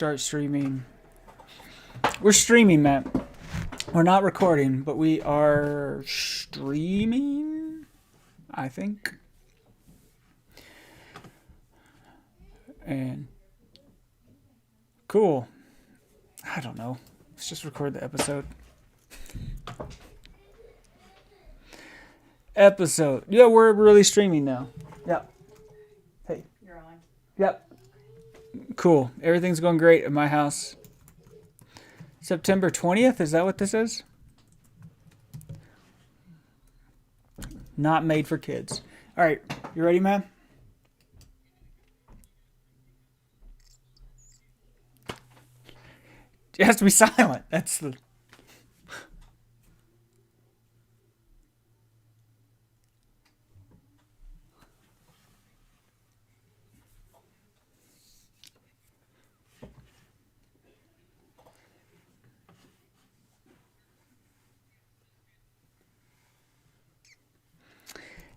start streaming. We're streaming, Matt. We're not recording, but we are streaming, I think. And cool. I don't know. Let's just record the episode. Episode. Yeah, we're really streaming now. Yep. Hey. You're on. Yep. Cool. Everything's going great at my house. September 20th, is that what this is? Not made for kids. All right, you ready, man? It has to be silent. That's the.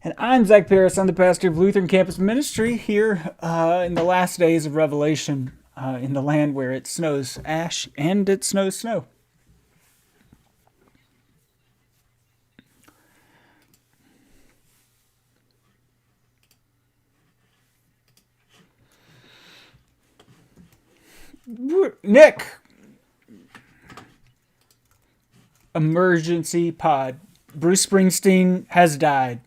And I'm Zach Paris. I'm the pastor of Lutheran Campus Ministry here in the last days of Revelation in the land where it snows ash and it snows snow. Nick! Emergency pod. Bruce Springsteen has died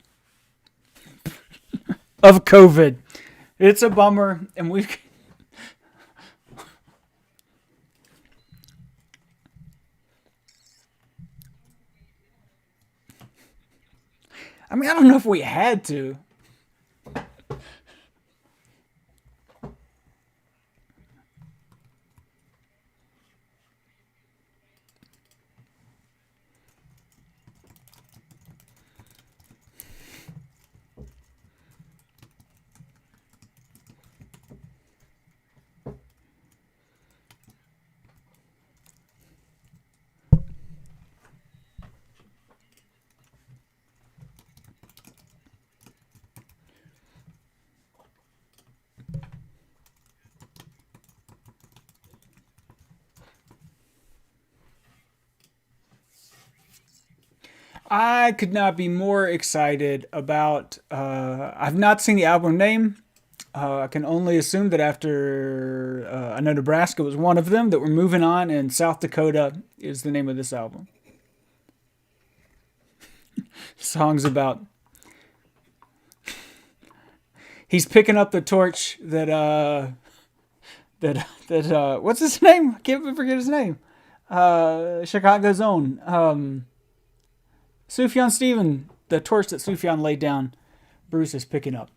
of COVID. It's a bummer, and we. I mean, I don't know if we had to. I could not be more excited about. I've not seen the album name. I can only assume that after I know Nebraska was one of them, that we're moving on, and South Dakota is the name of this album. Songs about he's picking up the torch that what's his name? I can't forget his name. Chicago's own Sufjan Stevens, the torch that Sufjan laid down. Bruce is picking up.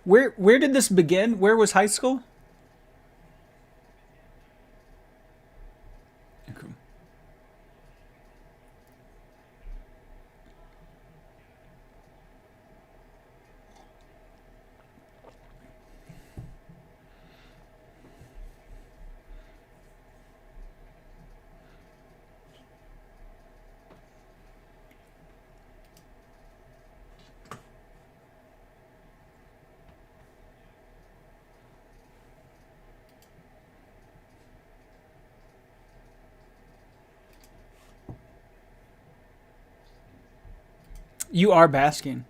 Where did this begin? Where was high school? Okay. You are basking,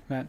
Matt.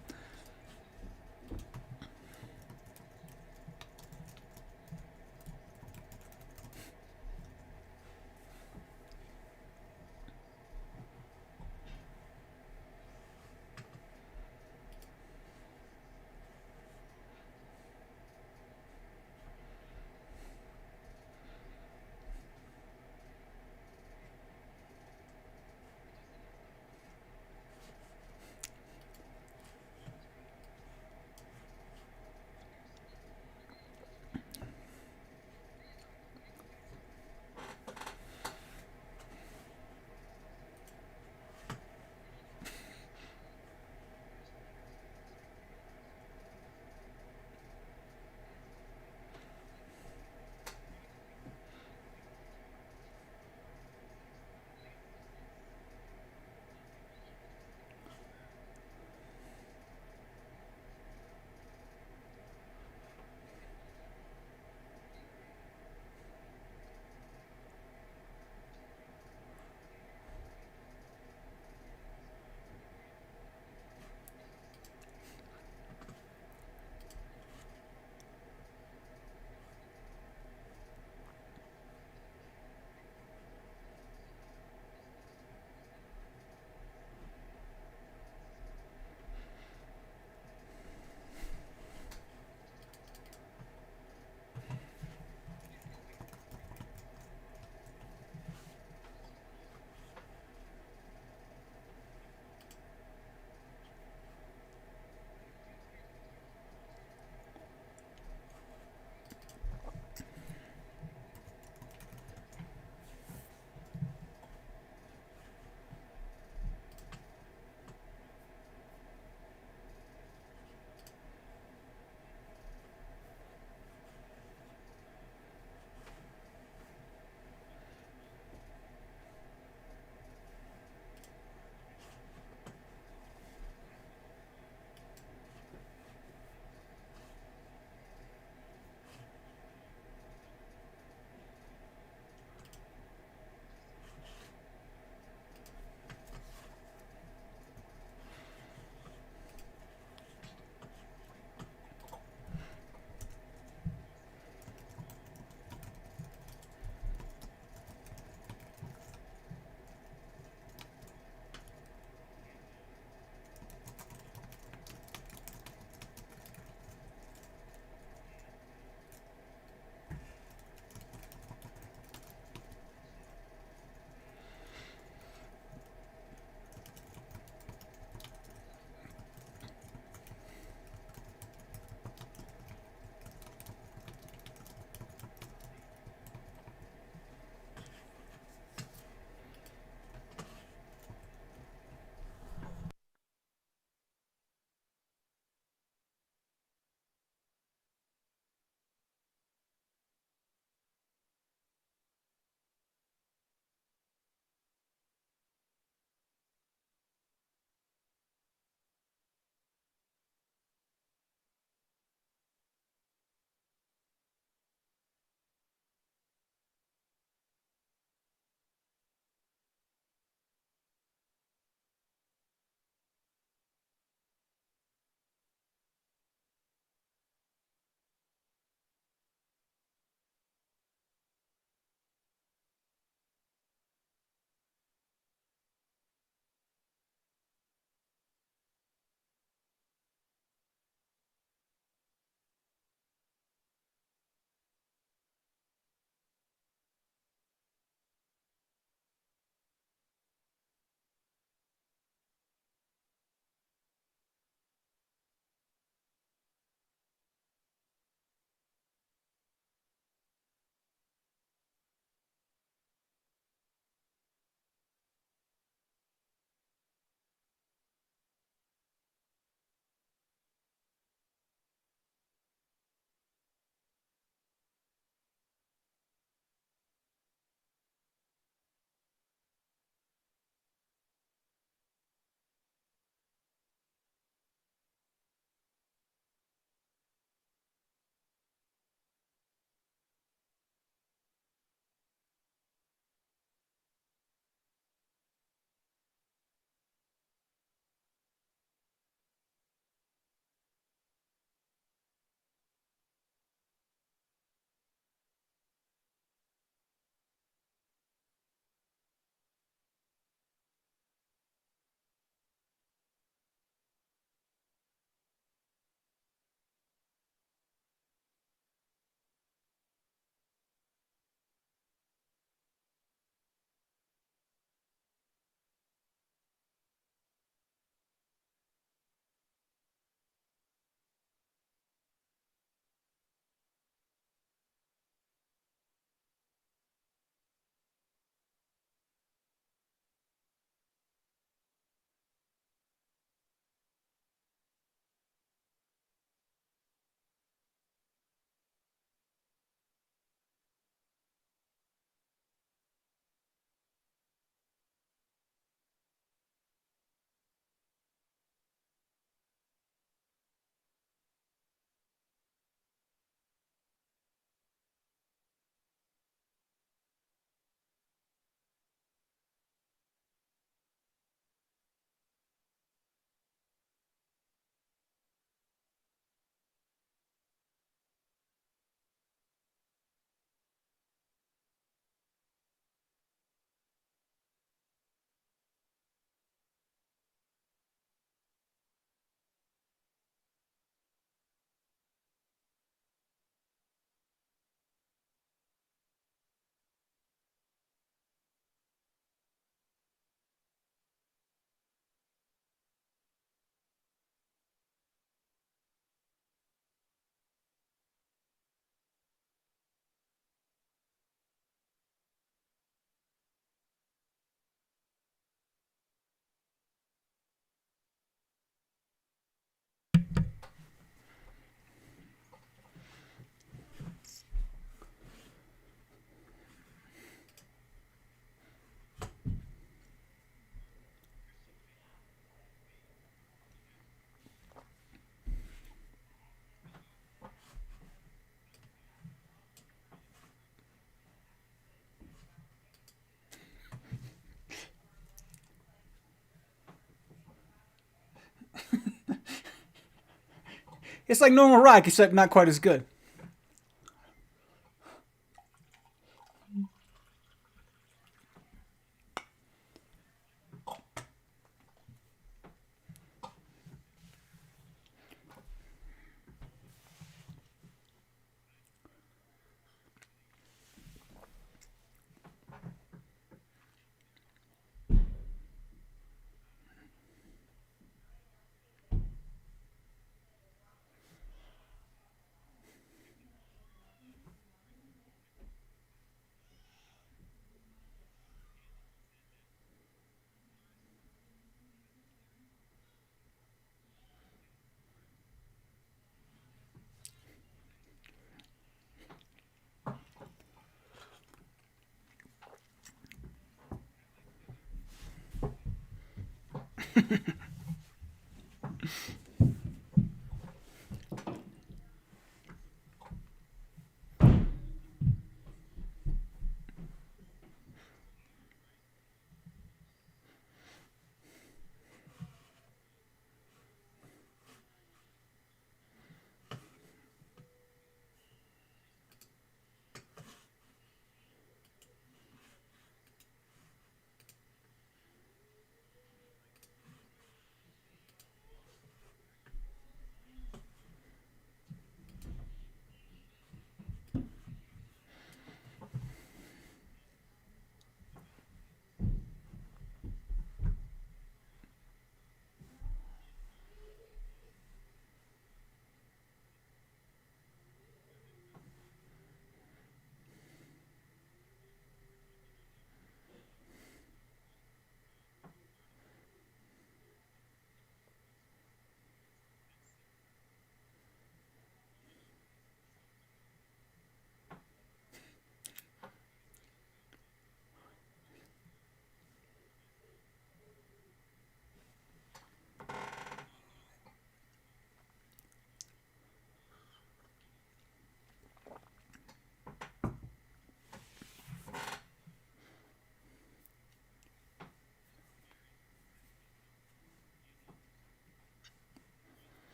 It's like normal rock, except not quite as good.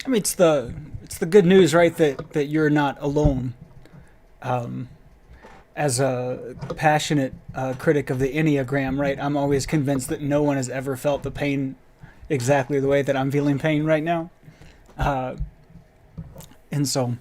I mean, it's the good news, right? That you're not alone. Um, as a passionate critic of the Enneagram, right? I'm always convinced that no one has ever felt the pain exactly the way that I'm feeling pain right now. Uh, and so,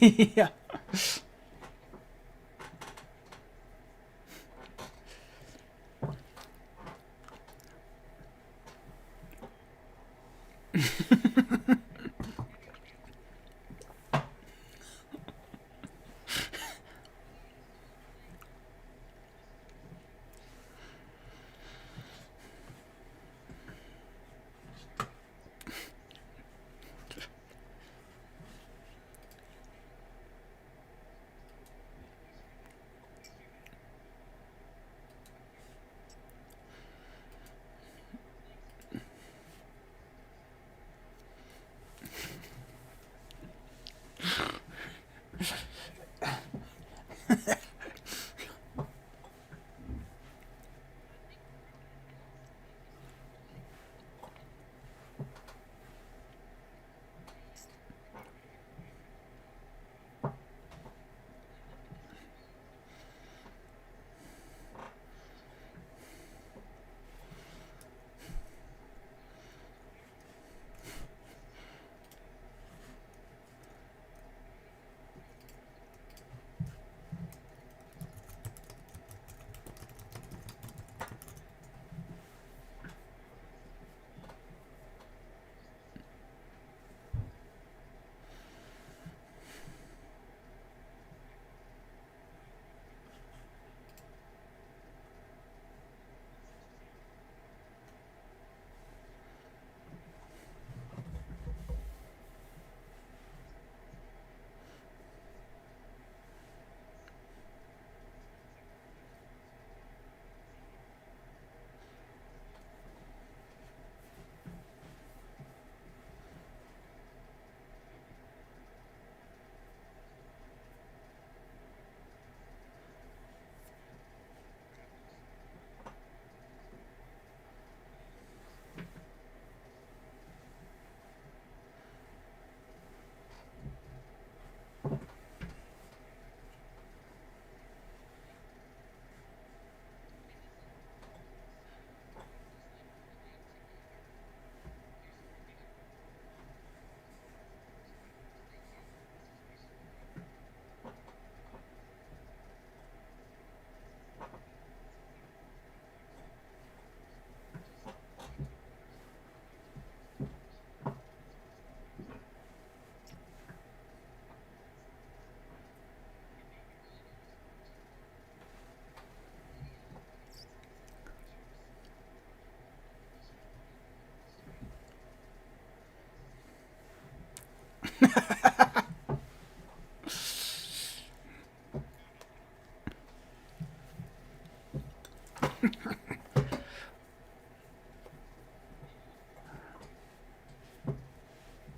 yeah.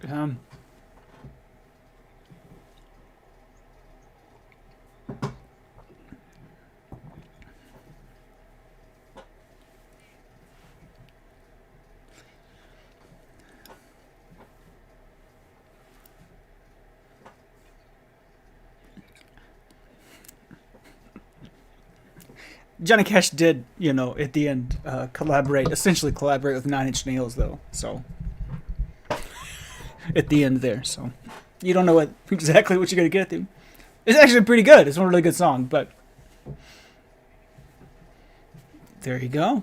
Um, Johnny Cash did, at the end, essentially collaborate with Nine Inch Nails, though. So at the end there, so you don't know exactly what you're gonna get to. It's actually pretty good. It's a really good song, but There you go.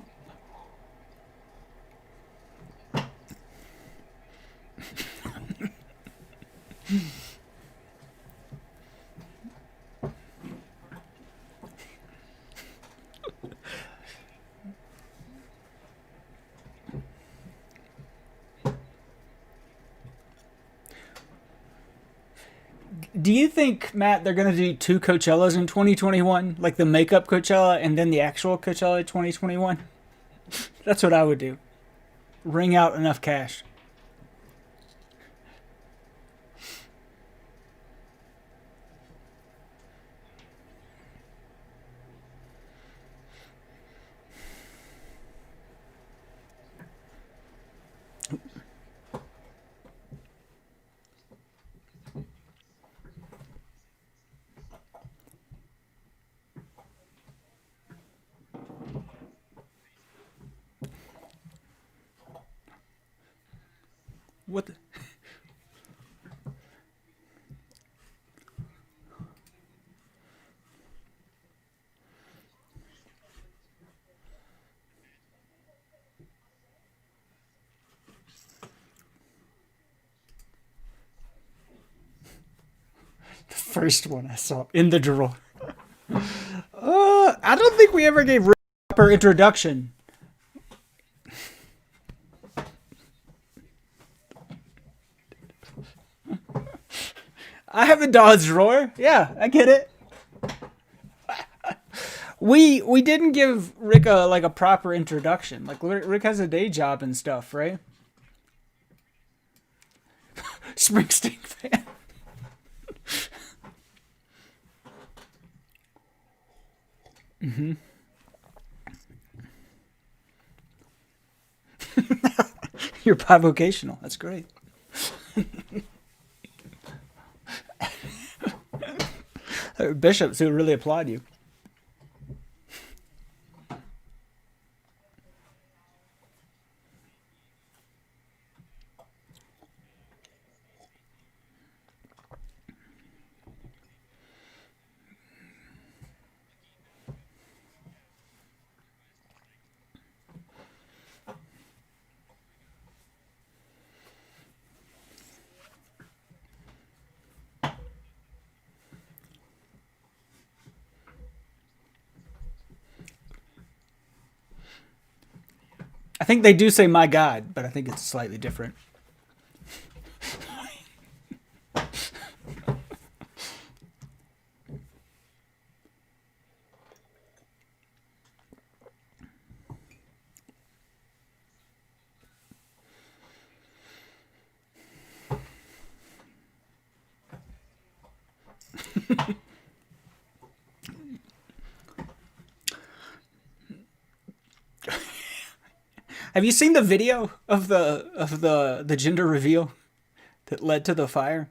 Do you think, Matt, they're going to do two Coachellas in 2021? Like the makeup Coachella and then the actual Coachella 2021? That's what I would do. Wring out enough cash. What the? The first one I saw in the drawer. I don't think we ever gave Rick a proper introduction. I have a Dodge drawer. Yeah, I get it. We didn't give Rick a proper introduction. Like Rick has a day job and stuff, right? Springsteen fan. You're bivocational. That's great. Bishops who really applaud you. I think they do say "my God," but I think it's slightly different. Have you seen the video of the gender reveal that led to the fire?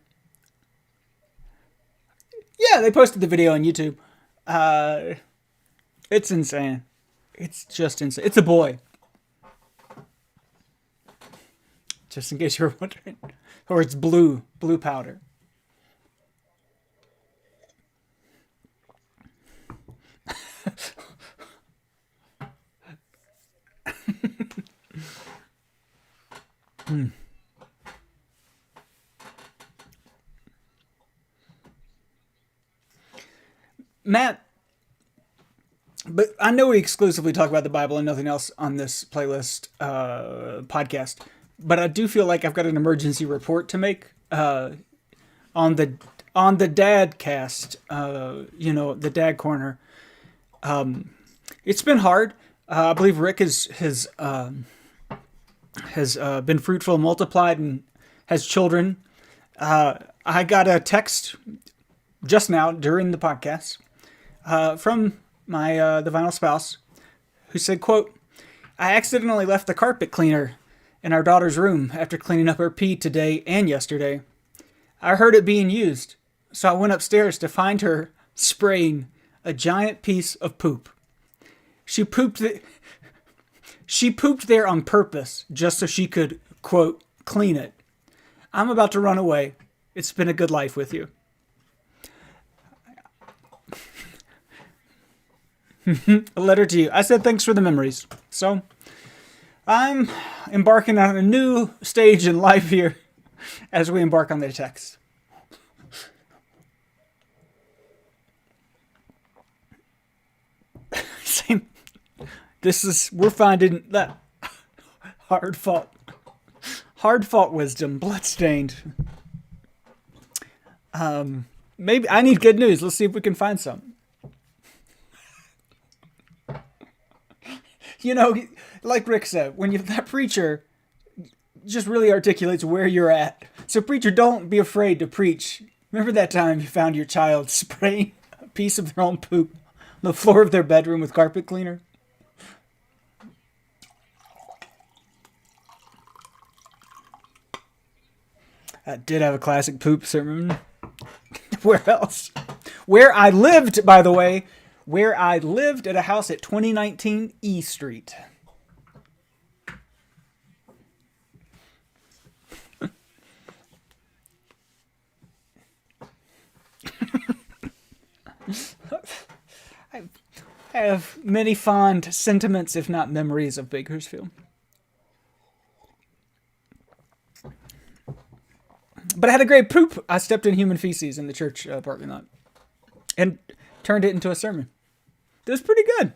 Yeah, they posted the video on YouTube. Uh, it's insane. It's just insane. It's a boy. Just in case you were wondering, or it's blue powder. Matt, but I know we exclusively talk about the Bible and nothing else on this playlist podcast. But I do feel like I've got an emergency report to make on the Dad cast. The Dad corner. It's been hard. I believe Rick has been fruitful, multiplied, and has children. I got a text just now during the podcast from my the vinyl spouse, who said, "quote I accidentally left the carpet cleaner in our daughter's room after cleaning up her pee today and yesterday. I heard it being used, so I went upstairs to find her spraying a giant piece of poop. She pooped it. She pooped there on purpose, just so she could, quote, clean it. I'm about to run away. It's been a good life with you." A letter to you. I said thanks for the memories. So, I'm embarking on a new stage in life here as we embark on the text. Same. We're finding that hard fought wisdom, bloodstained. Maybe I need good news. Let's see if we can find some. You know, like Rick said, when that preacher just really articulates where you're at. So preacher, don't be afraid to preach. Remember that time you found your child spraying a piece of their own poop on the floor of their bedroom with carpet cleaner? I did have a classic poop sermon. Where else? Where I lived, by the way, at a house at 2019 E Street. I have many fond sentiments, if not memories, of Bakersfield. But I had a great poop. I stepped in human feces in the church parking lot and turned it into a sermon. It was pretty good.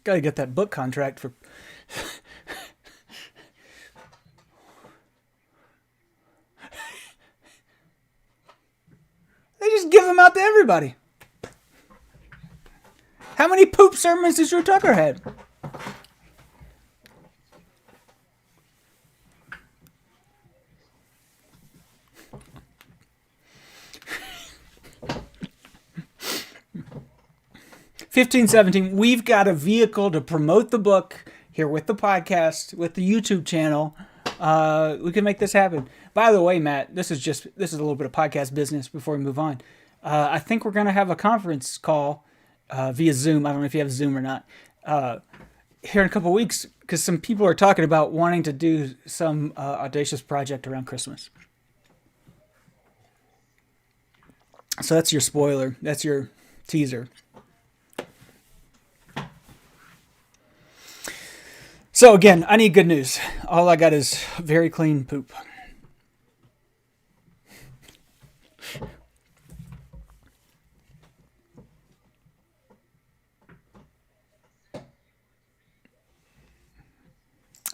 Gotta get that book contract for... They just give them out to everybody. How many poop sermons has Drew Tucker had? $15.17. We've got a vehicle to promote the book here with the podcast, with the YouTube channel. We can make this happen. By the way, Matt, this is a little bit of podcast business before we move on. I think we're going to have a conference call via Zoom. I don't know if you have Zoom or not. Here in a couple of weeks, because some people are talking about wanting to do some audacious project around Christmas. So that's your spoiler. That's your teaser. So again, I need good news. All I got is very clean poop.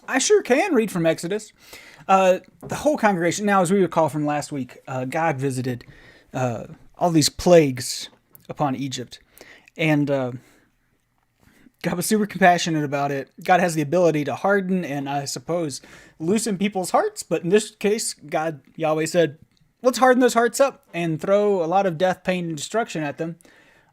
I sure can read from Exodus. The whole congregation, now as we recall from last week, God visited all these plagues upon Egypt. And God was super compassionate about it. God has the ability to harden and, I suppose, loosen people's hearts. But in this case, Yahweh said, let's harden those hearts up and throw a lot of death, pain, and destruction at them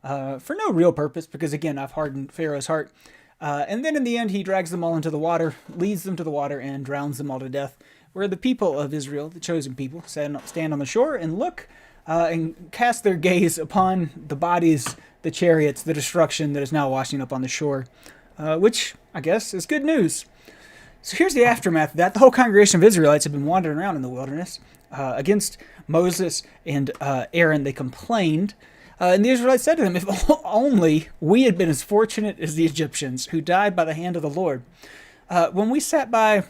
for no real purpose. Because, again, I've hardened Pharaoh's heart. And then in the end, he drags them all into the water, leads them to the water, and drowns them all to death. Where the people of Israel, the chosen people, stand on the shore and look and cast their gaze upon the bodies, the chariots, the destruction that is now washing up on the shore, which I guess is good news. So here's the aftermath of that. The whole congregation of Israelites have been wandering around in the wilderness against Moses and Aaron. They complained, and the Israelites said to them, if only we had been as fortunate as the Egyptians who died by the hand of the Lord. When we sat by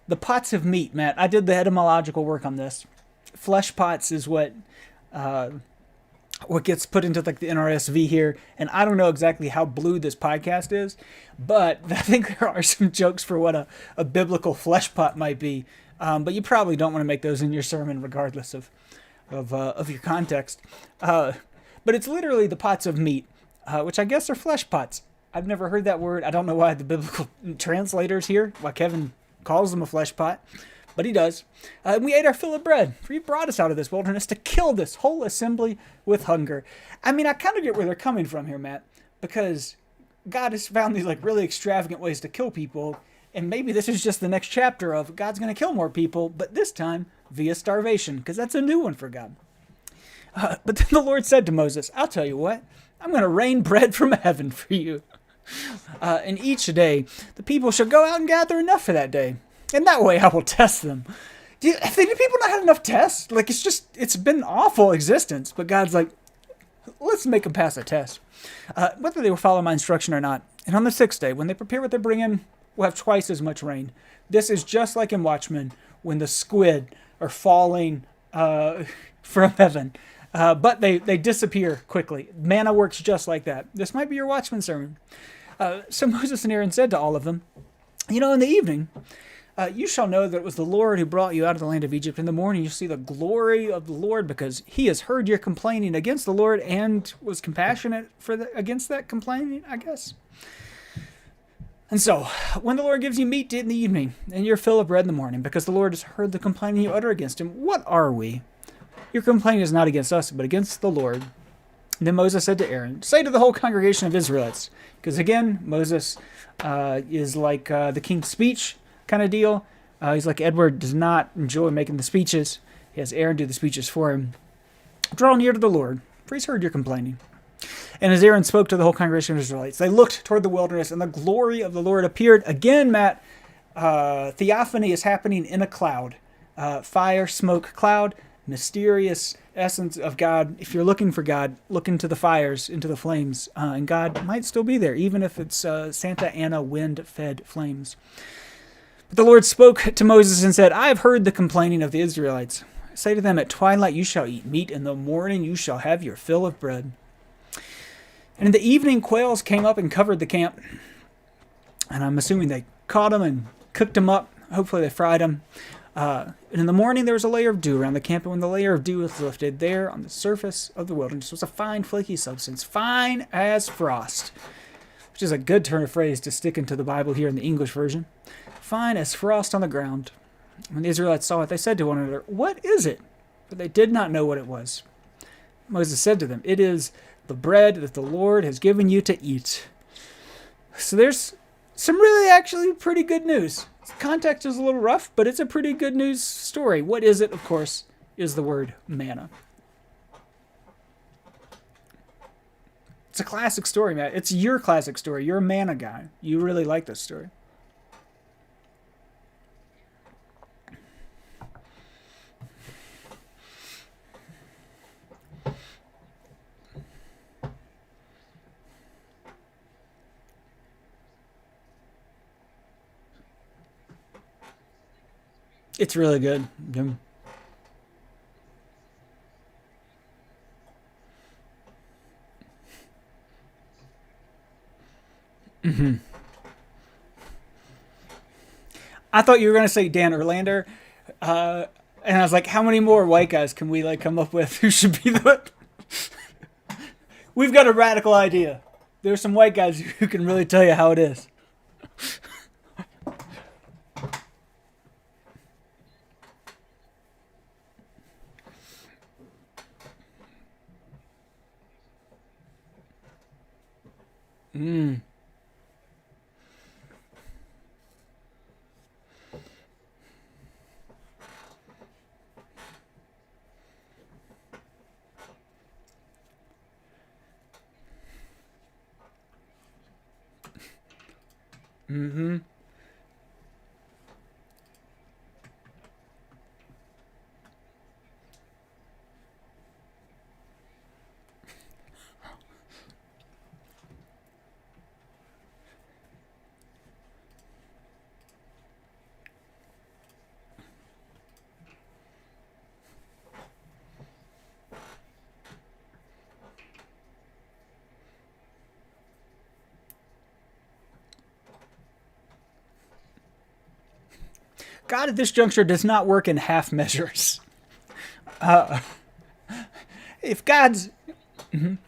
the pots of meat, Matt, I did the etymological work on this. Flesh pots is what gets put into like the NRSV here, and I don't know exactly how blue this podcast is, but I think there are some jokes for what a biblical flesh pot might be, but you probably don't want to make those in your sermon regardless of your context. But it's literally the pots of meat, which I guess are flesh pots. I've never heard that word. I don't know why the biblical translators here, why Kevin calls them a flesh pot, but he does. And we ate our fill of bread, for he brought us out of this wilderness to kill this whole assembly with hunger. I mean, I kind of get where they're coming from here, Matt, because God has found these like really extravagant ways to kill people, and maybe this is just the next chapter of God's going to kill more people, but this time via starvation, because that's a new one for God. But then the Lord said to Moses, I'll tell you what, I'm going to rain bread from heaven for you. And each day the people shall go out and gather enough for that day. And that way I will test them. Do people not have enough tests? Like, it's been an awful existence. But God's like, Let's make them pass a test. Whether they will follow my instruction or not. And on the sixth day, when they prepare what they bring in, we'll have twice as much rain. This is just like in Watchmen when the squid are falling from heaven. But they disappear quickly. Manna works just like that. This might be your Watchmen sermon. So Moses and Aaron said to all of them, in the evening, you shall know that it was the Lord who brought you out of the land of Egypt. In the morning you see the glory of the Lord, because he has heard your complaining against the Lord and was compassionate against that complaining, I guess. And so, when the Lord gives you meat in the evening, and your fill of bread in the morning, because the Lord has heard the complaining you utter against him, what are we? Your complaining is not against us, but against the Lord. And then Moses said to Aaron, say to the whole congregation of Israelites, because again, Moses is like the King's Speech kind of deal. He's like Edward, does not enjoy making the speeches. He has Aaron do the speeches for him. Draw near to the Lord, for he's heard your complaining. And as Aaron spoke to the whole congregation of Israelites, they looked toward the wilderness, and the glory of the Lord appeared. Again, Matt, theophany is happening in a cloud. Fire, smoke, cloud, mysterious essence of God. If you're looking for God, look into the fires, into the flames, and God might still be there, even if it's Santa Ana wind-fed flames. But the Lord spoke to Moses and said, I have heard the complaining of the Israelites. Say to them, at twilight you shall eat meat, in the morning you shall have your fill of bread. And in the evening quails came up and covered the camp. And I'm assuming they caught them and cooked them up. Hopefully they fried them. And in the morning there was a layer of dew around the camp, and when the layer of dew was lifted, there on the surface of the wilderness was a fine flaky substance, fine as frost, which is a good turn of phrase to stick into the Bible here in the English version. Fine as frost on the ground. When the Israelites saw it, they said to one another, what is it? But they did not know what it was. Moses said to them, it is the bread that the Lord has given you to eat. So there's some really actually pretty good news. The context is a little rough, but it's a pretty good news story. What is it, of course, is the word manna. It's a classic story, Matt. It's your classic story. You're a manna guy. You really like this story. It's really good. Mm-hmm. I thought you were going to say Dan Erlander. And I was like, how many more white guys can we come up with who should be the... We've got a radical idea. There's some white guys who can really tell you how it is. Mm. Mm-hmm. God at this juncture does not work in half measures. Uh, if God's... Mhm.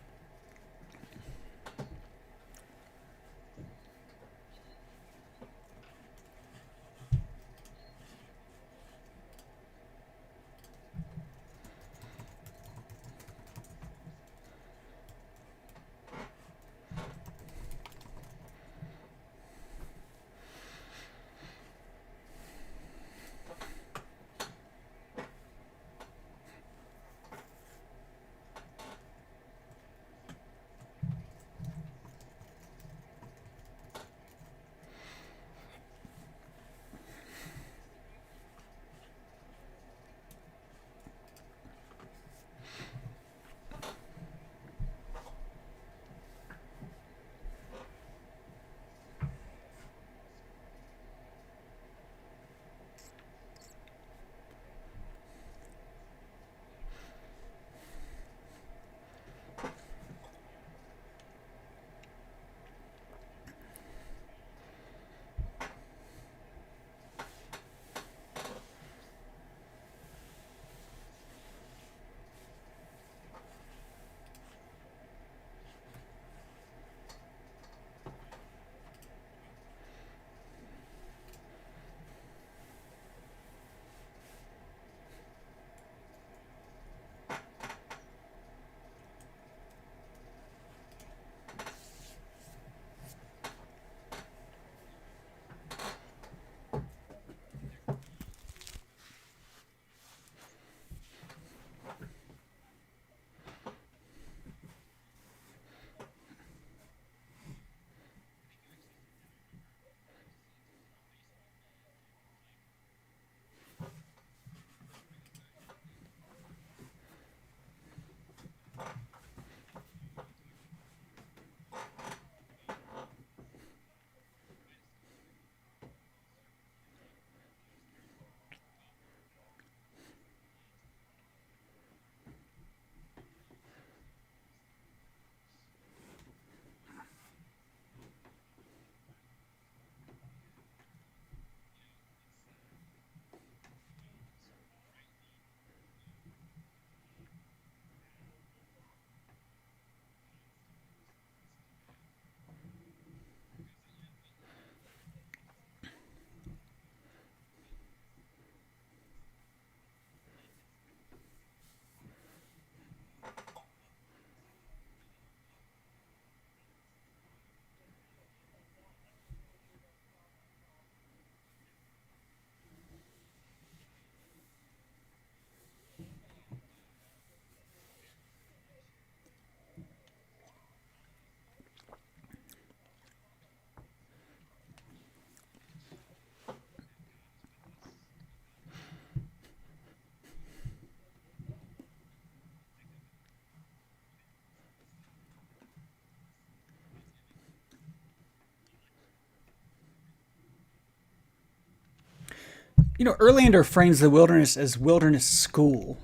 Erlander frames the wilderness as wilderness school,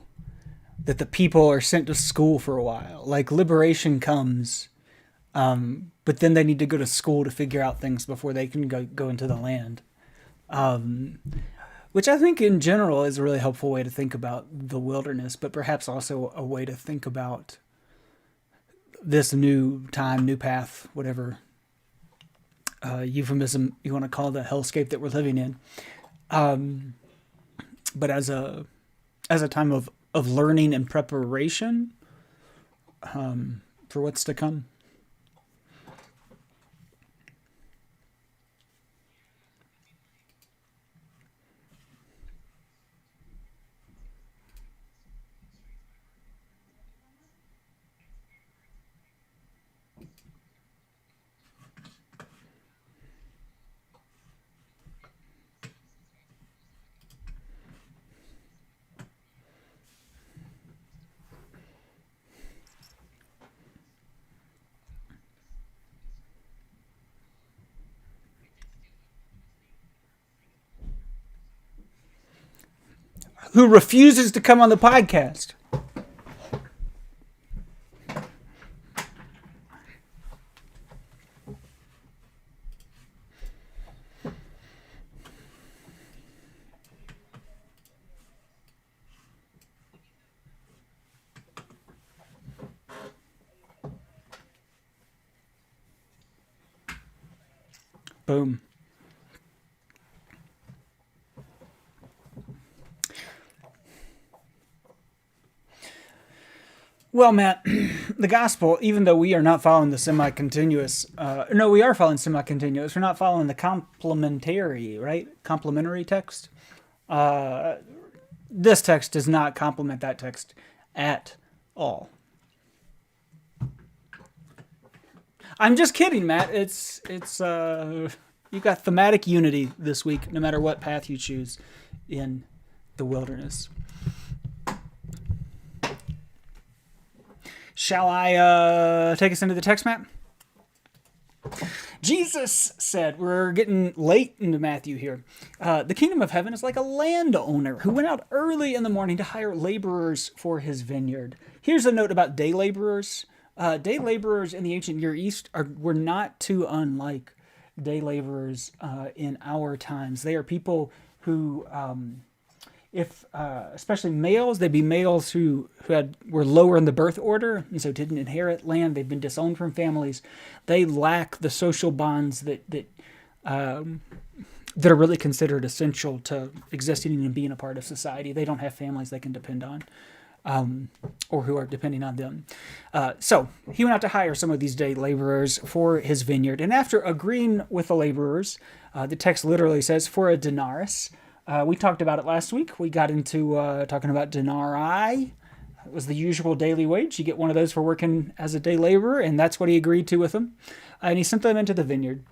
that the people are sent to school for a while. Like liberation comes, but then they need to go to school to figure out things before they can go into the land. Um, which I think in general is a really helpful way to think about the wilderness, but perhaps also a way to think about this new time, new path, whatever euphemism you want to call the hellscape that we're living in. Um, but as a time of learning and preparation for what's to come. Who refuses to come on the podcast? Boom. Well, Matt, the gospel, even though we are not following the semi-continuous, no, we are following semi-continuous. We're not following the complementary, right? Complementary text. Uh, this text does not complement that text at all. I'm just kidding, Matt. It's you got thematic unity this week, no matter what path you choose in the wilderness. Shall I take us into the text, Matt? Jesus said, we're getting late into Matthew here. The kingdom of heaven is like a landowner who went out early in the morning to hire laborers for his vineyard. Here's a note about day laborers. Day laborers in the ancient Near East were not too unlike day laborers in our times. They are people who, if especially males, they'd be males who were lower in the birth order and so didn't inherit land. They've been disowned from families. They lack the social bonds that are really considered essential to existing and being a part of society. They don't have families they can depend on. Or who are depending on them. So he went out to hire some of these day laborers for his vineyard. And after agreeing with the laborers, the text literally says, for a denarius. We talked about it last week. We got into talking about denarii. It was the usual daily wage. You get one of those for working as a day laborer, and that's what he agreed to with them. And he sent them into the vineyard.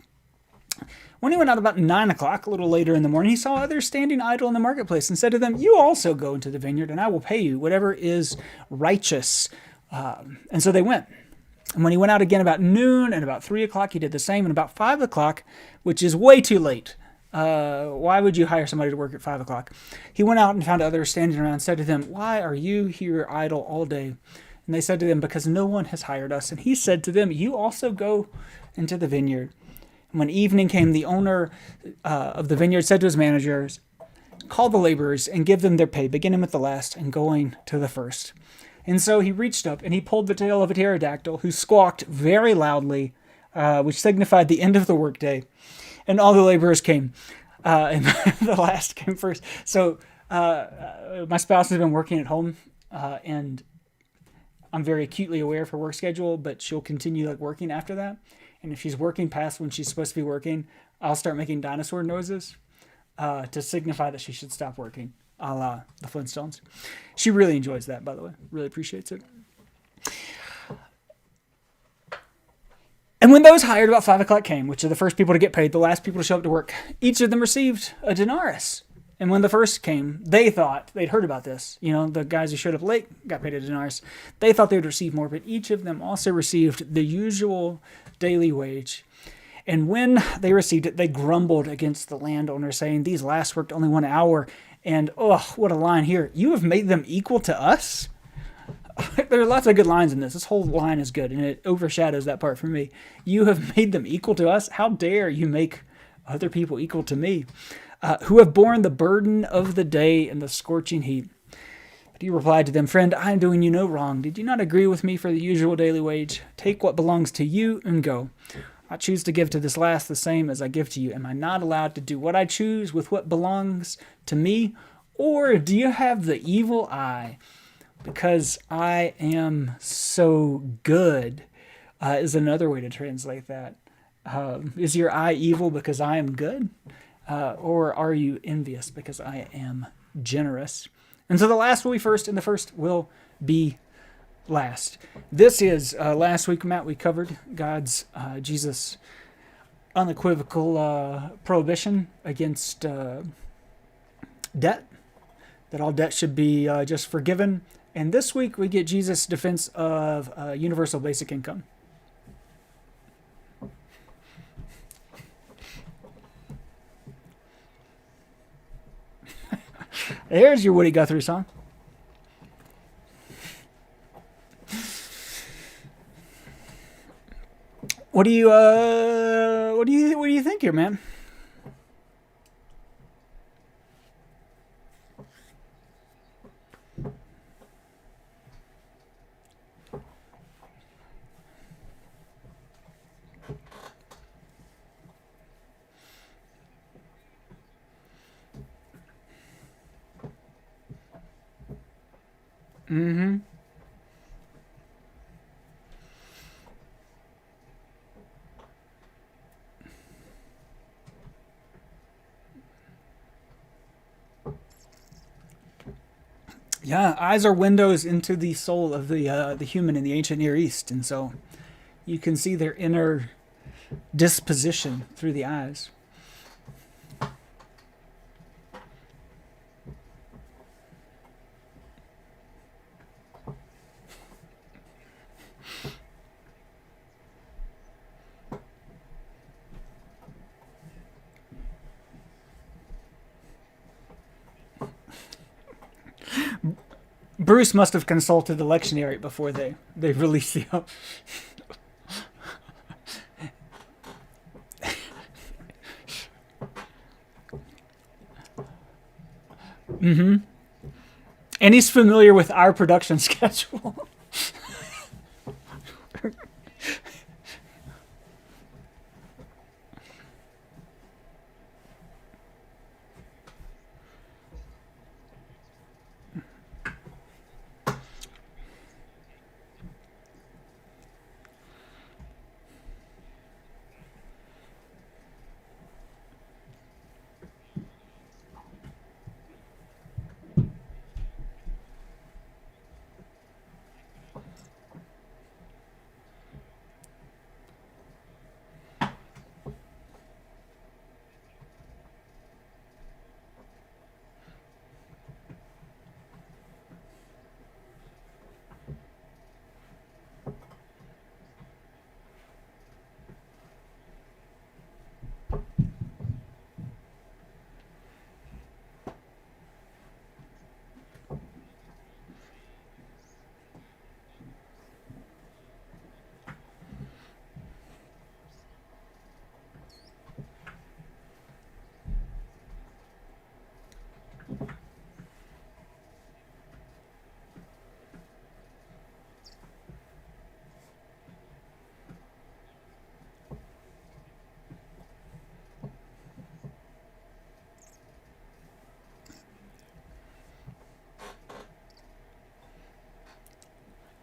When he went out about 9 o'clock, a little later in the morning, he saw others standing idle in the marketplace and said to them, you also go into the vineyard, and I will pay you whatever is righteous. And so they went. And when he went out again about noon and about 3 o'clock, he did the same. And about 5 o'clock, which is way too late. Why would you hire somebody to work at 5 o'clock? He went out and found others standing around and said to them, why are you here idle all day? And they said to him, because no one has hired us. And he said to them, you also go into the vineyard. When evening came, the owner of the vineyard said to his managers, call the laborers and give them their pay, beginning with the last and going to the first. And so he reached up and he pulled the tail of a pterodactyl, who squawked very loudly, which signified the end of the workday. And all the laborers came, and the last came first. So my spouse has been working at home, and I'm very acutely aware of her work schedule, but she'll continue working after that. And if she's working past when she's supposed to be working, I'll start making dinosaur noises to signify that she should stop working, a la the Flintstones. She really enjoys that, by the way. Really appreciates it. And when those hired about 5 o'clock came, which are the first people to get paid, the last people to show up to work, each of them received a denarius. And when the first came, they thought, they'd heard about this. The guys who showed up late got paid a denarius. They thought they would receive more, but each of them also received the usual daily wage. And when they received it, they grumbled against the landowner, saying, "These last worked only 1 hour." And oh, what a line here. "You have made them equal to us?" There are lots of good lines in this. This whole line is good, and it overshadows that part for me. "You have made them equal to us? How dare you make other people equal to me, who have borne the burden of the day and the scorching heat?" But he replied to them, "Friend, I am doing you no wrong. Did you not agree with me for the usual daily wage? Take what belongs to you and go. I choose to give to this last the same as I give to you. Am I not allowed to do what I choose with what belongs to me? Or do you have the evil eye because I am so good?" Is another way to translate that. Is your eye evil because I am good? Or are you envious because I am generous? And so the last will be first, and the first will be last. This is last week, Matt, we covered God's, Jesus' unequivocal prohibition against debt, that all debt should be just forgiven. And this week we get Jesus' defense of universal basic income. There's your Woody Guthrie song. What do you think here, man? Mm-hmm. Yeah, eyes are windows into the soul of the human in the ancient Near East, and so you can see their inner disposition through the eyes. Bruce must have consulted the lectionary before they released the. Mm-hmm. And he's familiar with our production schedule.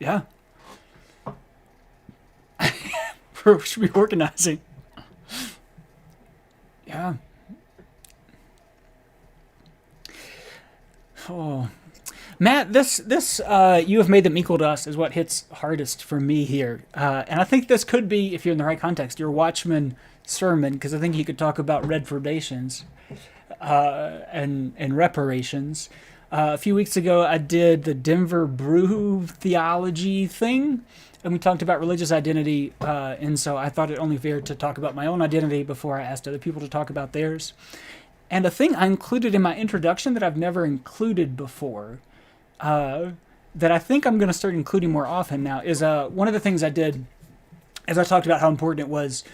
Yeah. We should be organizing. Yeah. Oh, Matt, this you have made them equal to us is what hits hardest for me here, and I think this could be, if you're in the right context, your Watchman sermon, because I think you could talk about reprobations and reparations. A few weeks ago, I did the Denver Brew theology thing, and we talked about religious identity. And so I thought it only fair to talk about my own identity before I asked other people to talk about theirs. And a thing I included in my introduction that I've never included before, uh, that I think I'm going to start including more often now, is one of the things I did as I talked about how important it was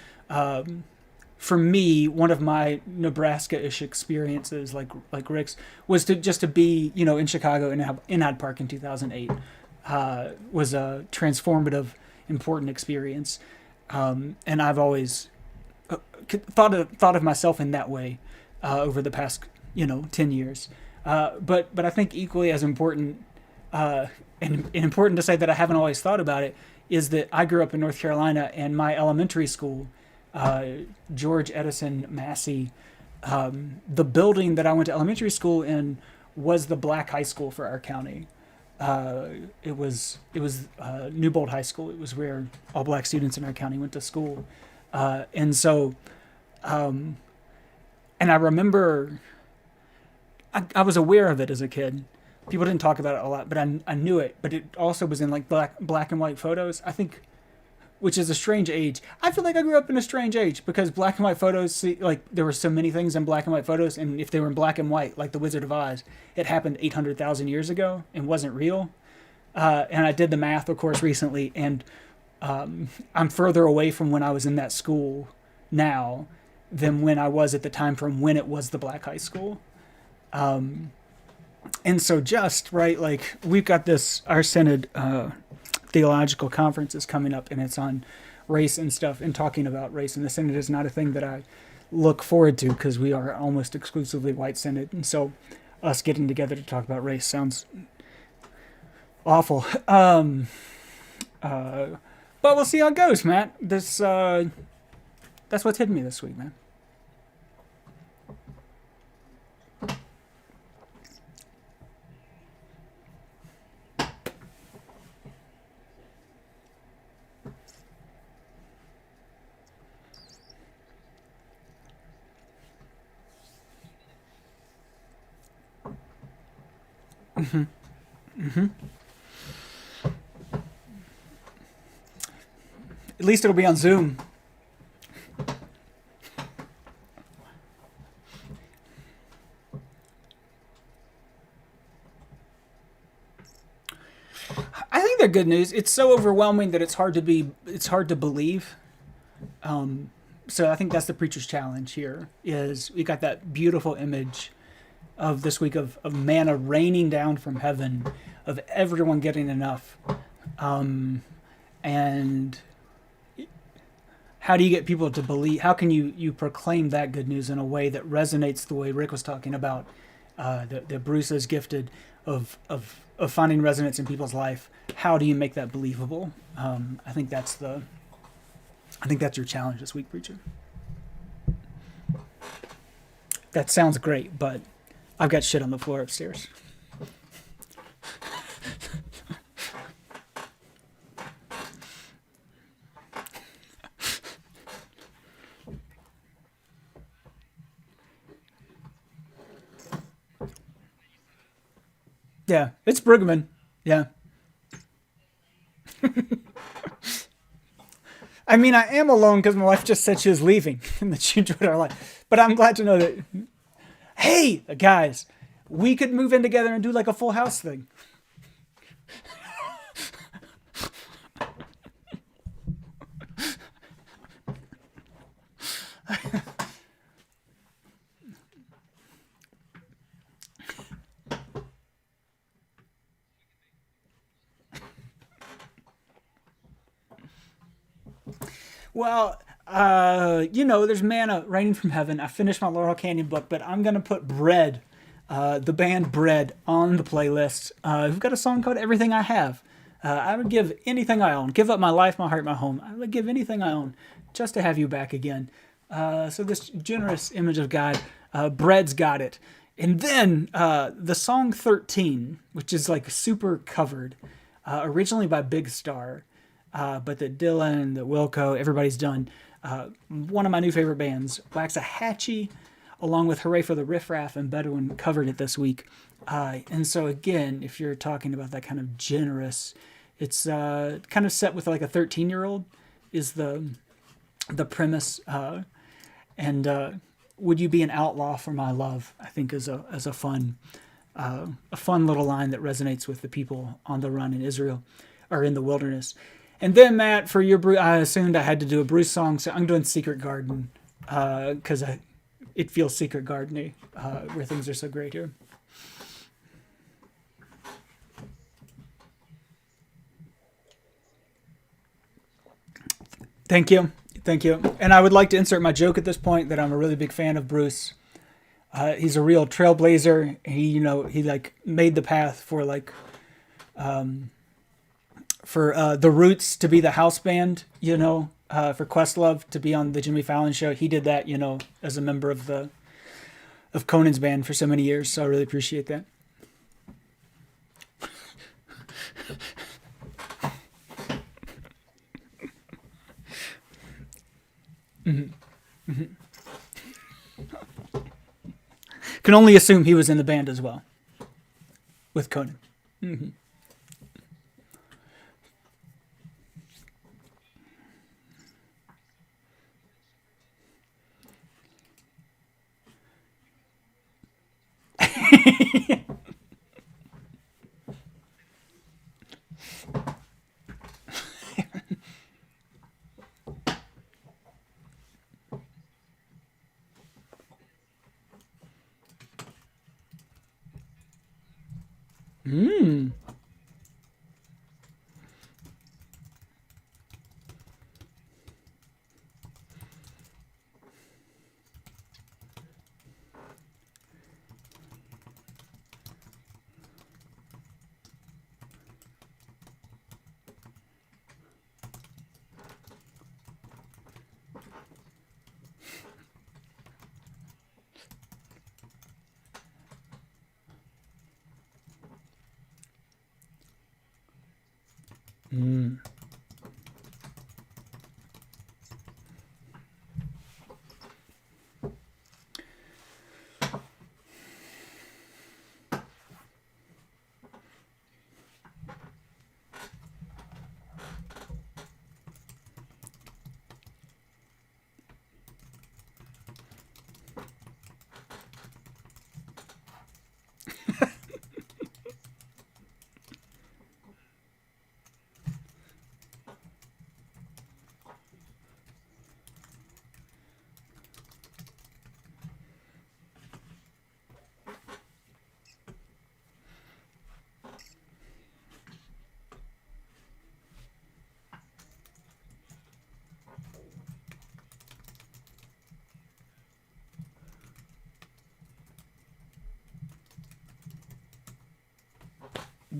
for me. One of my Nebraska-ish experiences, like Rick's, was to just to be in Chicago in Hyde Park in 2008 was a transformative, important experience, and I've always thought of myself in that way over the past 10 years. But I think equally as important, and important to say that I haven't always thought about it, is that I grew up in North Carolina, and my elementary school, uh, George Edison Massey, the building that I went to elementary school in was the black high school for our county. Uh, it was Newbold High School. It was where all black students in our county went to school, and so and I remember I was aware of it as a kid. People didn't talk about it a lot, but I knew it. But it also was in like black and white photos. I think, which is a strange age. I feel like I grew up in a strange age because black and white photos, see, like there were so many things in black and white photos, and if they were in black and white, like The Wizard of Oz, it happened 800,000 years ago and wasn't real. And I did the math, of course, recently, and I'm further away from when I was in that school now than when I was at the time from when it was the black high school. And so just right, like we've got this our synod theological conference is coming up, and it's on race and stuff and talking about race, and the synod is not a thing that I look forward to because we are almost exclusively white synod, and so us getting together to talk about race sounds awful. Uh, but we'll see how it goes, Matt. This that's what's hitting me this week, man. At least it'll be on Zoom. I think they're good news. It's so overwhelming that it's hard to believe. So I think that's the preacher's challenge here is we got that beautiful image of this week of manna raining down from heaven, of everyone getting enough. And how do you get people to believe? How can you proclaim that good news in a way that resonates the way Rick was talking about, that Bruce is gifted of finding resonance in people's life? How do you make that believable? I think that's your challenge this week, preacher. That sounds great, but I've got shit on the floor upstairs. Yeah, it's Bruggeman. Yeah. I mean, I am alone because my wife just said she was leaving and that she enjoyed our life. But I'm glad to know that, hey, guys, we could move in together and do like a full house thing. Well, there's manna raining from heaven. I finished my Laurel Canyon book, but I'm going to put Bread, the band Bread, on the playlist. We've got a song called Everything I Have. I would give anything I own, give up my life, my heart, my home. I would give anything I own just to have you back again. So this generous image of God, Bread's got it. And then the song 13, which is like super covered, originally by Big Star, but that Dylan, that Wilco, everybody's done. One of my new favorite bands, Waxahachie, along with Hooray for the Riff Raff and Bedouin, covered it this week. And so again, if you're talking about that kind of generous, it's kind of set with like a 13-year-old is the premise. And would you be an outlaw for my love? I think is a fun little line that resonates with the people on the run in Israel or in the wilderness. And then Matt, for your I assumed I had to do a Bruce song, so I'm doing Secret Garden because it feels Secret Garden-y, where things are so great here. Thank you. Thank you. And I would like to insert my joke at this point that I'm a really big fan of Bruce. He's a real trailblazer. He like made the path for the Roots to be the house band, for Questlove to be on the Jimmy Fallon show. He did that, as a member of Conan's band for so many years. So I really appreciate that. Can only assume he was in the band as well with Conan. Mm-hmm. Mm. Mm.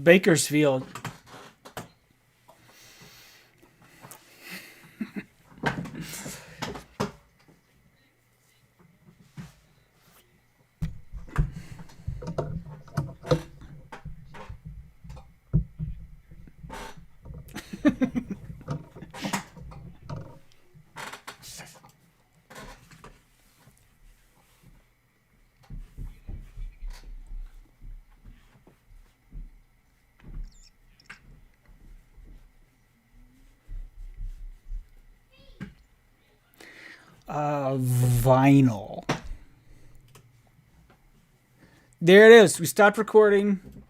Bakersfield. Vinyl. There it is. We stopped recording.